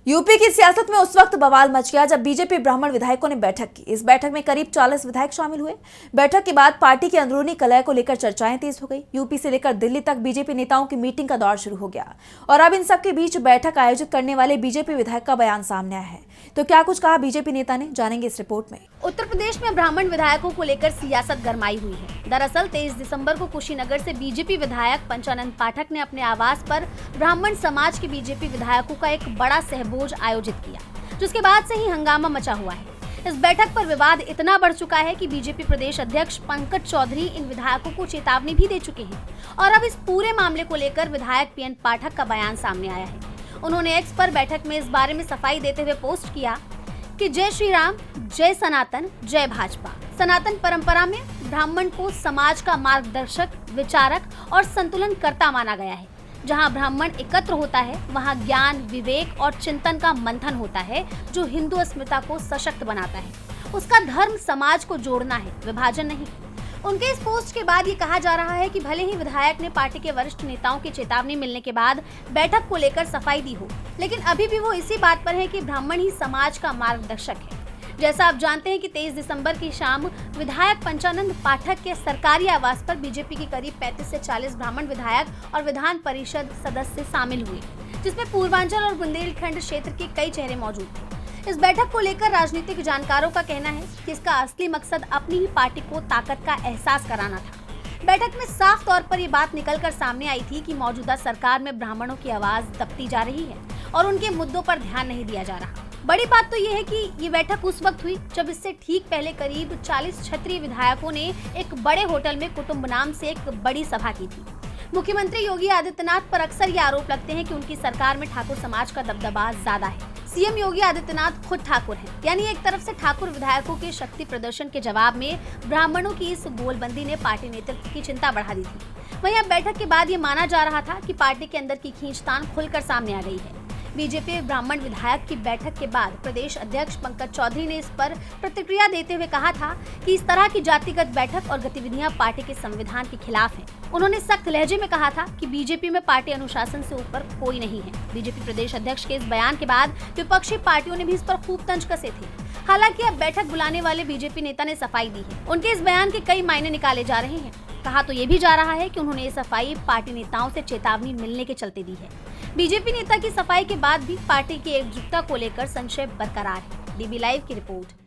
UP की सियासत में उस वक्त बवाल मच गया जब बीजेपी ब्राह्मण विधायकों ने बैठक की। इस बैठक में करीब 40 विधायक शामिल हुए। बैठक के बाद पार्टी की अंदरूनी कलह को लेकर चर्चाएं तेज हो गई। यूपी से लेकर दिल्ली तक बीजेपी नेताओं की मीटिंग का दौर शुरू हो गया और अब इन सबके बीच बैठक आयोजित करने वाले बीजेपी विधायक का बयान सामने आया है। तो क्या कुछ कहा बीजेपी नेता ने, जानेंगे इस रिपोर्ट में। उत्तर प्रदेश में ब्राह्मण विधायकों को लेकर सियासत गरमाई हुई है। दरअसल 23 दिसंबर को कुशीनगर से बीजेपी विधायक पंचानंद पाठक ने अपने आवास पर ब्राह्मण समाज के बीजेपी विधायकों का एक बड़ा सहभोज आयोजित किया, जिसके बाद से ही हंगामा मचा हुआ है। इस बैठक पर विवाद इतना बढ़ चुका है कि बीजेपी प्रदेश अध्यक्ष पंकज चौधरी इन विधायकों को चेतावनी भी दे चुके हैं और अब इस पूरे मामले को लेकर विधायक पीएन पाठक का बयान सामने आया है। उन्होंने एक्स पर बैठक में इस बारे में सफाई देते हुए पोस्ट किया कि जय श्री राम, जय सनातन, जय भाजपा। सनातन परंपरा में ब्राह्मण को समाज का मार्गदर्शक, विचारक और संतुलन कर्ता माना गया है। जहां ब्राह्मण एकत्र होता है वहां ज्ञान, विवेक और चिंतन का मंथन होता है, जो हिंदू अस्मिता को सशक्त बनाता है। उसका धर्म समाज को जोड़ना है, विभाजन नहीं। उनके इस पोस्ट के बाद ये कहा जा रहा है कि भले ही विधायक ने पार्टी के वरिष्ठ नेताओं की चेतावनी मिलने के बाद बैठक को लेकर सफाई दी हो, लेकिन अभी भी वो इसी बात पर है कि ब्राह्मण ही समाज का मार्गदर्शक है। जैसा आप जानते हैं कि 23 दिसंबर की शाम विधायक पंचानंद पाठक के सरकारी आवास पर बीजेपी के करीब 35 से 40 ब्राह्मण विधायक और विधान परिषद सदस्य शामिल हुए, जिसमें पूर्वांचल और बुंदेलखंड क्षेत्र के कई चेहरे मौजूद थे। इस बैठक को लेकर राजनीतिक जानकारों का कहना है कि इसका असली मकसद अपनी ही पार्टी को ताकत का एहसास कराना था। बैठक में साफ तौर पर ये बात निकलकर सामने आई थी कि मौजूदा सरकार में ब्राह्मणों की आवाज दबती जा रही है और उनके मुद्दों पर ध्यान नहीं दिया जा रहा। बड़ी बात तो ये है कि ये बैठक उस वक्त हुई जब इससे ठीक पहले करीब 40 क्षत्रिय विधायकों ने एक बड़े होटल में कुटुंब नाम से एक बड़ी सभा की थी। मुख्यमंत्री योगी आदित्यनाथ पर अक्सर ये आरोप लगते हैं कि उनकी सरकार में ठाकुर समाज का दबदबा ज्यादा है। सीएम योगी आदित्यनाथ खुद ठाकुर हैं, यानी एक तरफ से ठाकुर विधायकों के शक्ति प्रदर्शन के जवाब में ब्राह्मणों की इस गोलबंदी ने पार्टी नेतृत्व की चिंता बढ़ा दी थी। वहीं अब बैठक के बाद ये माना जा रहा था कि पार्टी के अंदर की खींचतान खुलकर सामने आ गई है। बीजेपी ब्राह्मण विधायक की बैठक के बाद प्रदेश अध्यक्ष पंकज चौधरी ने इस पर प्रतिक्रिया देते हुए कहा था कि इस तरह की जातिगत बैठक और गतिविधियां पार्टी के संविधान के खिलाफ हैं। उन्होंने सख्त लहजे में कहा था कि बीजेपी में पार्टी अनुशासन से ऊपर कोई नहीं है। बीजेपी प्रदेश अध्यक्ष के इस बयान के बाद विपक्षी पार्टियों ने भी इस पर खूब तंज कसे थे। हालांकि अब बैठक बुलाने वाले बीजेपी नेता ने सफाई दी है। उनके इस बयान के कई मायने निकाले जा रहे हैं। कहा तो ये भी जा रहा है कि उन्होंने ये सफाई पार्टी नेताओं से चेतावनी मिलने के चलते दी है। बीजेपी नेता की सफाई के बाद भी पार्टी की एकजुटता को लेकर संशय बरकरार है। डीबी लाइव की रिपोर्ट।